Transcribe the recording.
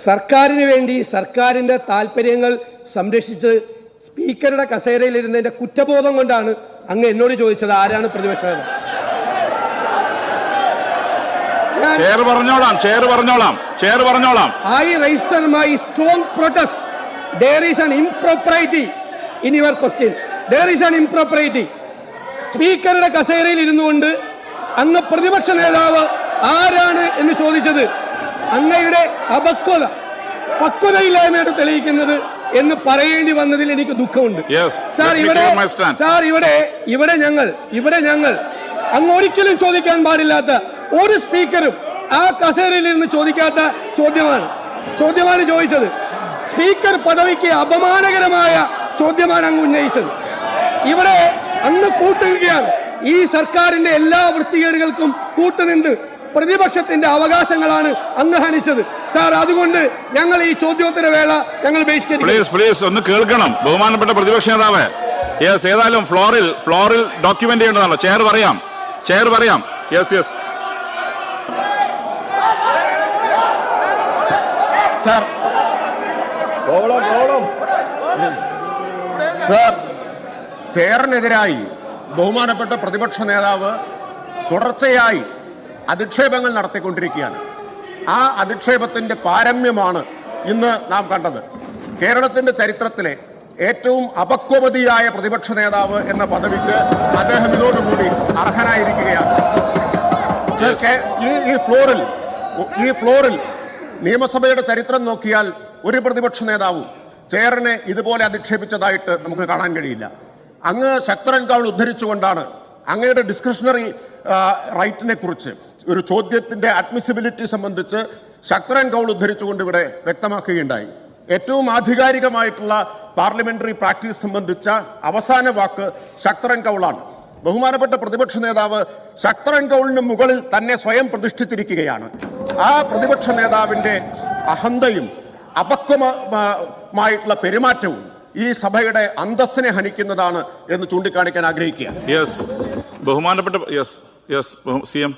സർക്കാരിന് വേണ്ടി സർക്കാരിൻ്റെ താല്പര്യങ്ങൾ സംരക്ഷിച്ച് സ്പീക്കറുടെ കസേരയിലിരുന്നതിൻ്റെ കുറ്റബോധം കൊണ്ടാണ് അങ്ങ് എന്നോട് ചോദിച്ചത് ആരാണ് പ്രതിപക്ഷ നേതാവ്. I register my strong protest. There is an impropriety in your question. There is an impropriety. സ്പീക്കറുടെ കസേരയിൽ ഇരുന്നുകൊണ്ട് അങ്ങ് പ്രതിപക്ഷ നേതാവ് ആരാണ് എന്ന് ചോദിച്ചത് അങ്ങയുടെ പക്വതയില്ലായ്മയാണ് തെളിയിക്കുന്നത് എന്ന് പറയേണ്ടി വന്നതിൽ എനിക്ക് ദുഃഖമുണ്ട്. ഇവിടെ ഞങ്ങൾ അങ്ങ് ഒരിക്കലും ചോദിക്കാൻ പാടില്ലാത്ത ഒരു സ്പീക്കറും ആ കസേരയിൽ ഇരുന്ന് ചോദിക്കാത്ത ചോദ്യമാണ് ചോദിച്ചത്. സ്പീക്കർ പദവിക്ക് അപമാനകരമായ ചോദ്യമാണ് അങ്ങ് ഉന്നയിച്ചത്. ഇവിടെ അങ്ങ് കൂട്ടുകയാണ്. ഈ സർക്കാരിന്റെ എല്ലാ വൃത്തികേടുകൾക്കും കൂട്ടുനിന്ന് പ്രതിപക്ഷത്തിന്റെ അവകാശങ്ങളാണ് അങ്ങ് ഹനിച്ചത്. സാർ, അതുകൊണ്ട് ഞങ്ങൾ ഈ ചോദ്യോത്തര വേള ഞങ്ങൾ ഒന്ന് കേൾക്കണം ബഹുമാനപ്പെട്ട പ്രതിപക്ഷ നേതാവ്. ഏതായാലും ഫ്ലോറിൽ ഡോക്യുമെന്റ് ചെയ്യേണ്ടതാണല്ലോ. ചെയർ പറയാം. യെസ് സാർ, ചെയറിനെതിരായി ബഹുമാനപ്പെട്ട പ്രതിപക്ഷ നേതാവ് തുടർച്ചയായി അധിക്ഷേപങ്ങൾ നടത്തിക്കൊണ്ടിരിക്കുകയാണ്. ആ അധിക്ഷേപത്തിന്റെ പാരമ്യമാണ് ഇന്ന് നാം കണ്ടത്. കേരളത്തിന്റെ ചരിത്രത്തിലെ ഏറ്റവും അപക്വമതിയായ പ്രതിപക്ഷ നേതാവ് എന്ന പദവിക്ക് അദ്ദേഹം ഇതോടുകൂടി അർഹനായിരിക്കുകയാണ്. ഈ ഫ്ലോറിൽ നിയമസഭയുടെ ചരിത്രം നോക്കിയാൽ ഒരു പ്രതിപക്ഷ നേതാവും ചെയറിനെ ഇതുപോലെ അധിക്ഷേപിച്ചതായിട്ട് നമുക്ക് കാണാൻ കഴിയില്ല. അങ്ങ് ശക്തൻ കൗൾ ഉദ്ധരിച്ചുകൊണ്ടാണ് അങ്ങയുടെ ഡിസ്ക്രിഷണറി റൈറ്റിനെ കുറിച്ച് ഒരു ചോദ്യത്തിന്റെ അഡ്മിസിബിലിറ്റി സംബന്ധിച്ച് ശക്തൻ കൗൾ ഉദ്ധരിച്ചുകൊണ്ട് ഇവിടെ വ്യക്തമാക്കുകയുണ്ടായി. ഏറ്റവും ആധികാരികമായിട്ടുള്ള പാർലമെന്ററി പ്രാക്ടീസ് സംബന്ധിച്ച അവസാന വാക്ക് ശക്തൻ കൗളാണ്. ബഹുമാനപ്പെട്ട പ്രതിപക്ഷ നേതാവ് ശക്തൻ കൗളിന് മുകളിൽ തന്നെ സ്വയം പ്രതിഷ്ഠിച്ചിരിക്കുകയാണ്. ആ പ്രതിപക്ഷ നേതാവിന്റെ അഹന്തയും അപക്വമായിട്ടുള്ള പെരുമാറ്റവും ഈ സഭയുടെ അന്തസ്സിനെ ഹനിക്കുന്നതാണ് എന്ന് ചൂണ്ടിക്കാണിക്കാൻ ആഗ്രഹിക്കുകയാണ്. ബഹുമാനപ്പെട്ട CM